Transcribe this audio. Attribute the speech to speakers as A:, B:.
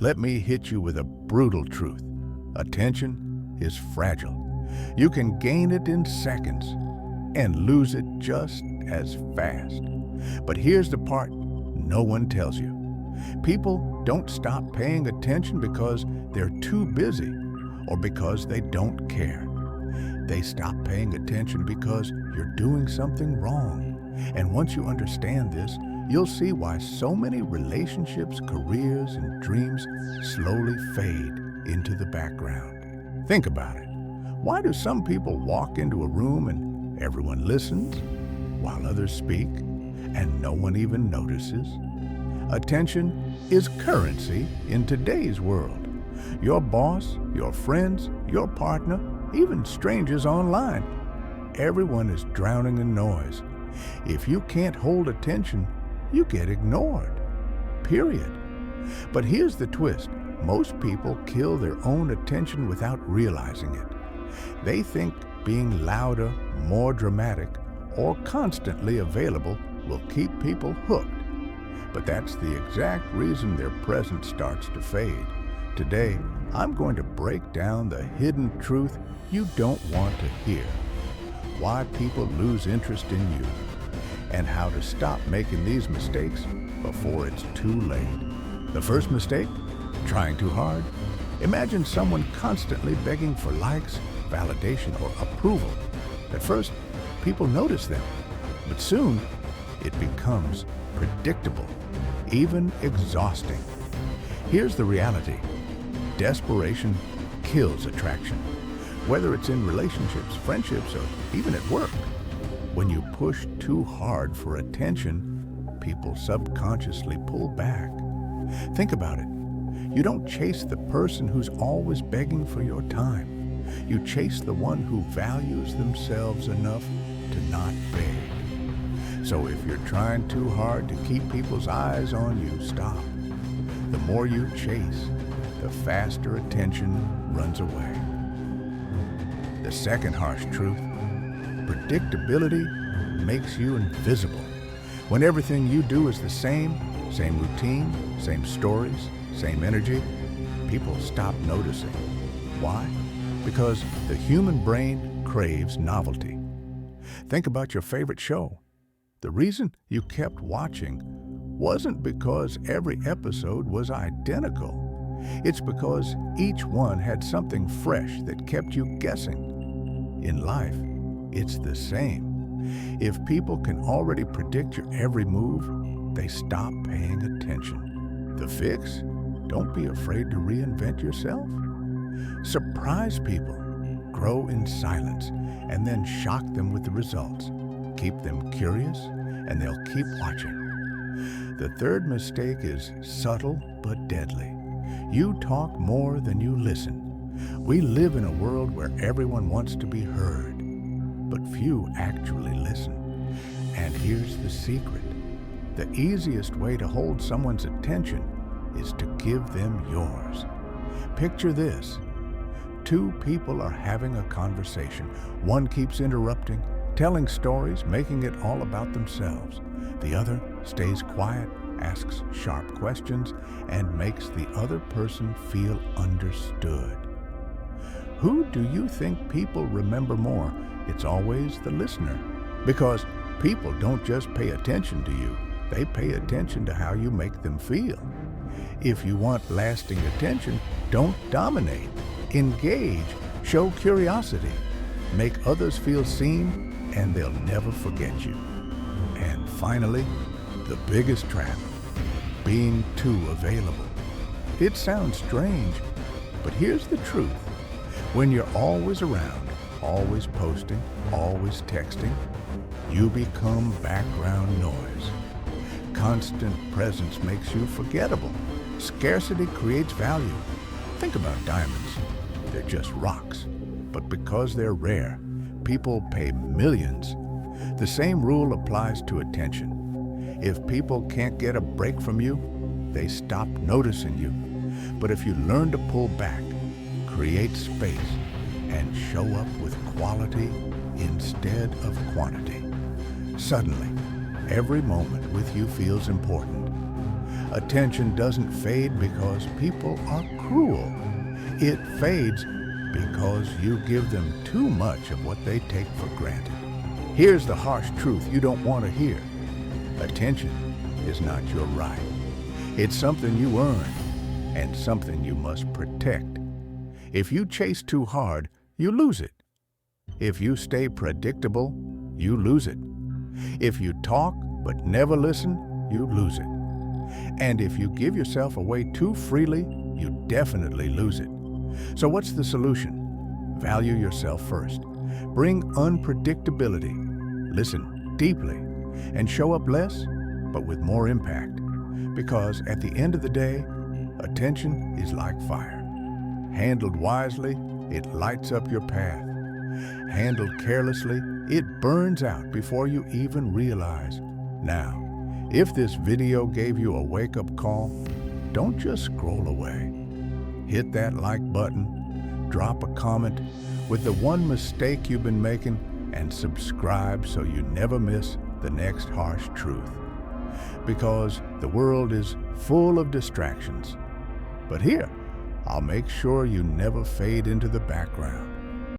A: let me hit you with a brutal truth. Attention is fragile. You can gain it in seconds and lose it just as fast. But here's the part no one tells you. People don't stop paying attention because they're too busy or because they don't care. They stop paying attention because you're doing something wrong. And once you understand this, you'll see why so many relationships, careers, and dreams slowly fade into the background. Think about it. Why do some people walk into a room and everyone listens while others speak and no one even notices? Attention is currency in today's world. Your boss, your friends, your partner, even strangers online, everyone is drowning in noise. If you can't hold attention, you get ignored. Period. But here's the twist. Most people kill their own attention without realizing it. They think being louder, more dramatic, or constantly available will keep people hooked. But that's the exact reason their presence starts to fade. Today, I'm going to break down the hidden truth you don't want to hear, why people lose interest in you, and how to stop making these mistakes before it's too late. The first mistake? Trying too hard. Imagine someone constantly begging for likes, validation, or approval. At first, people notice them, but soon it becomes predictable, even exhausting. Here's the reality. Desperation kills attraction, whether it's in relationships, friendships, or even at work. When you push too hard for attention, people subconsciously pull back. Think about it. You don't chase the person who's always begging for your time. You chase the one who values themselves enough to not beg. So if you're trying too hard to keep people's eyes on you, stop. The more you chase, the faster attention runs away. The second harsh truth: predictability makes you invisible. When everything you do is the same routine, same stories, same energy, people stop noticing. Why? Because the human brain craves novelty. Think about your favorite show. The reason you kept watching wasn't because every episode was identical. It's because each one had something fresh that kept you guessing. In life, it's the same. If people can already predict your every move, they stop paying attention. The fix? Don't be afraid to reinvent yourself. Surprise people. Grow in silence, and then shock them with the results. Keep them curious, and they'll keep watching. The third mistake is subtle but deadly. You talk more than you listen. We live in a world where everyone wants to be heard, but few actually listen. And here's the secret. The easiest way to hold someone's attention is to give them yours. Picture this. Two people are having a conversation. One keeps interrupting, telling stories, making it all about themselves. The other stays quiet, asks sharp questions, and makes the other person feel understood. Who do you think people remember more? It's always the listener. Because people don't just pay attention to you, they pay attention to how you make them feel. If you want lasting attention, don't dominate. Engage, show curiosity, make others feel seen, and they'll never forget you. And finally, the biggest trap, being too available. It sounds strange, but here's the truth. When you're always around, always posting, always texting, you become background noise. Constant presence makes you forgettable. Scarcity creates value. Think about diamonds. They're just rocks. But because they're rare, people pay millions. The same rule applies to attention. If people can't get a break from you, they stop noticing you. But if you learn to pull back, create space, and show up with quality instead of quantity, suddenly, every moment with you feels important. Attention doesn't fade because people are cruel. It fades because you give them too much of what they take for granted. Here's the harsh truth you don't want to hear. Attention is not your right. It's something you earn and something you must protect. If you chase too hard, you lose it. If you stay predictable, you lose it. If you talk but never listen, you lose it. And if you give yourself away too freely, you definitely lose it. So what's the solution? Value yourself first. Bring unpredictability. Listen deeply and show up less, but with more impact. Because at the end of the day, attention is like fire. Handled wisely, it lights up your path. Handled carelessly, it burns out before you even realize. Now, if this video gave you a wake-up call, don't just scroll away. Hit that like button, drop a comment with the one mistake you've been making, and subscribe so you never miss the next harsh truth. Because the world is full of distractions. But here, I'll make sure you never fade into the background.